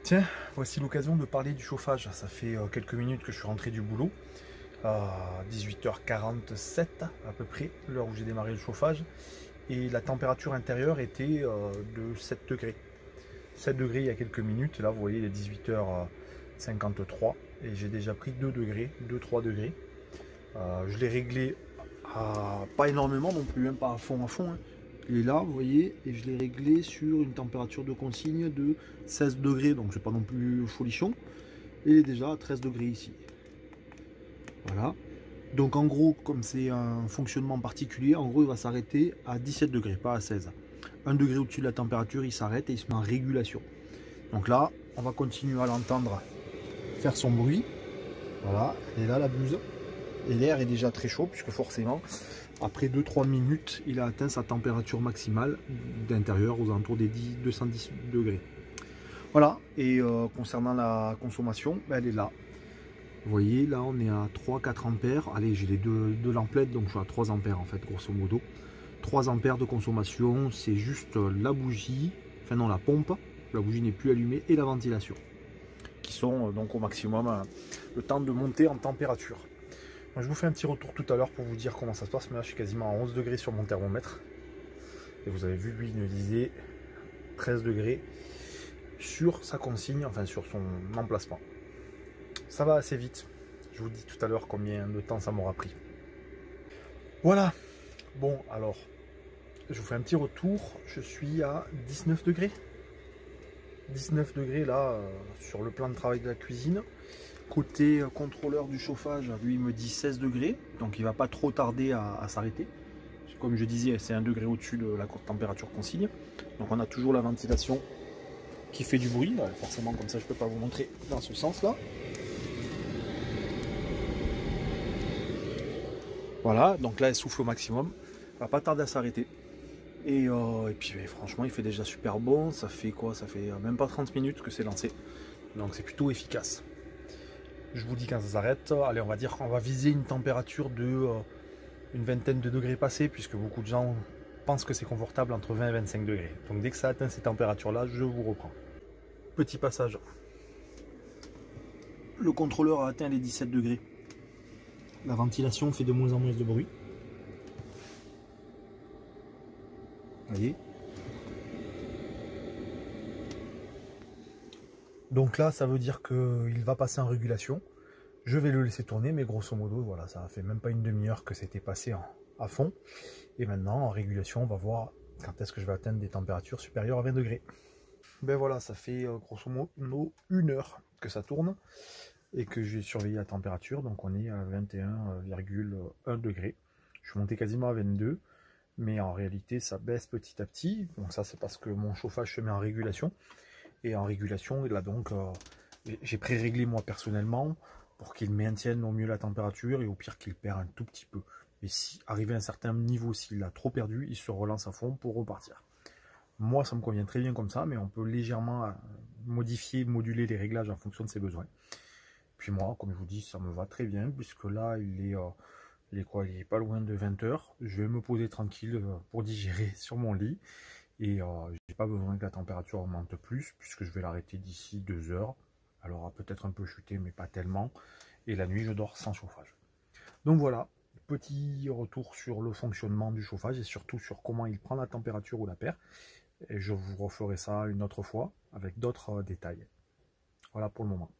Tiens, voici l'occasion de parler du chauffage. Ça fait quelques minutes que je suis rentré du boulot, à 18h47 à peu près, l'heure où j'ai démarré le chauffage. Et la température intérieure était de 7 degrés. 7 degrés il y a quelques minutes, là vous voyez il est 18h53 et j'ai déjà pris 2 degrés, 2-3 degrés. Je l'ai réglé à pas énormément non plus, hein, pas à fond hein. Il est là, vous voyez, et je l'ai réglé sur une température de consigne de 16 degrés, donc c'est pas non plus folichon. Et il est déjà à 13 degrés ici. Voilà. Donc en gros, comme c'est un fonctionnement particulier, en gros il va s'arrêter à 17 degrés, pas à 16. 1 degré au-dessus de la température, il s'arrête et il se met en régulation. Donc là, on va continuer à l'entendre faire son bruit. Voilà, elle est là la buse. Et l'air est déjà très chaud, puisque forcément, après 2-3 minutes, il a atteint sa température maximale d'intérieur aux alentours des 210 degrés. Voilà, et concernant la consommation, ben, elle est là. Vous voyez, là on est à 3-4 ampères. Allez, j'ai les deux lamplettes, donc je suis à 3 ampères en fait, grosso modo. 3 ampères de consommation, c'est juste la bougie, enfin non, la pompe, la bougie n'est plus allumée, et la ventilation, qui sont donc au maximum le temps de monter en température. Moi, je vous fais un petit retour tout à l'heure pour vous dire comment ça se passe, mais là je suis quasiment à 11 degrés sur mon thermomètre. Et vous avez vu, lui, il me disait 13 degrés sur sa consigne, enfin sur son emplacement. Ça va assez vite. Je vous dis tout à l'heure combien de temps ça m'aura pris. Voilà. Bon, alors, je vous fais un petit retour. Je suis à 19 degrés. 19 degrés là, sur le plan de travail de la cuisine. Côté contrôleur du chauffage, lui il me dit 16 degrés. Donc il va pas trop tarder à s'arrêter. Comme je disais, c'est 1 degré au-dessus de la température consigne. Donc on a toujours la ventilation qui fait du bruit. Forcément, comme ça, je peux pas vous montrer dans ce sens-là. Voilà, donc là, elle souffle au maximum. Elle va pas tarder à s'arrêter. Et puis, franchement, il fait déjà super bon. Ça fait quoi? Ça fait même pas 30 minutes que c'est lancé. Donc, c'est plutôt efficace. Je vous dis quand ça s'arrête. Allez, on va dire qu'on va viser une température de une vingtaine de degrés passés, puisque beaucoup de gens pensent que c'est confortable entre 20 et 25 degrés. Donc, dès que ça atteint ces températures-là, je vous reprends. Petit passage. Le contrôleur a atteint les 17 degrés. La ventilation fait de moins en moins de bruit. Vous voyez? Donc là, ça veut dire qu'il va passer en régulation. Je vais le laisser tourner, mais grosso modo, voilà, ça a fait même pas une demi-heure que c'était passé à fond. Et maintenant, en régulation, on va voir quand est-ce que je vais atteindre des températures supérieures à 20 degrés. Ben voilà, ça fait grosso modo 1 heure que ça tourne et que j'ai surveillé la température. Donc on est à 21,1 degrés. Je suis monté quasiment à 22, mais en réalité, ça baisse petit à petit. Donc ça, c'est parce que mon chauffage se met en régulation. Et en régulation, là donc, j'ai pré-réglé moi personnellement pour qu'il maintienne au mieux la température et au pire qu'il perd un tout petit peu. Et si arrivé à un certain niveau, s'il a trop perdu, il se relance à fond pour repartir. Moi, ça me convient très bien comme ça, mais on peut légèrement modifier, moduler les réglages en fonction de ses besoins. Puis moi, comme je vous dis, ça me va très bien, puisque là, il est quoi? Il est pas loin de 20 h. Je vais me poser tranquille pour digérer sur mon lit. Et j'ai pas besoin que la température augmente plus, puisque je vais l'arrêter d'ici 2 heures. Elle aura peut-être un peu chuté, mais pas tellement. Et la nuit, je dors sans chauffage. Donc voilà, petit retour sur le fonctionnement du chauffage et surtout sur comment il prend la température ou la perd. Et je vous referai ça une autre fois avec d'autres détails. Voilà pour le moment.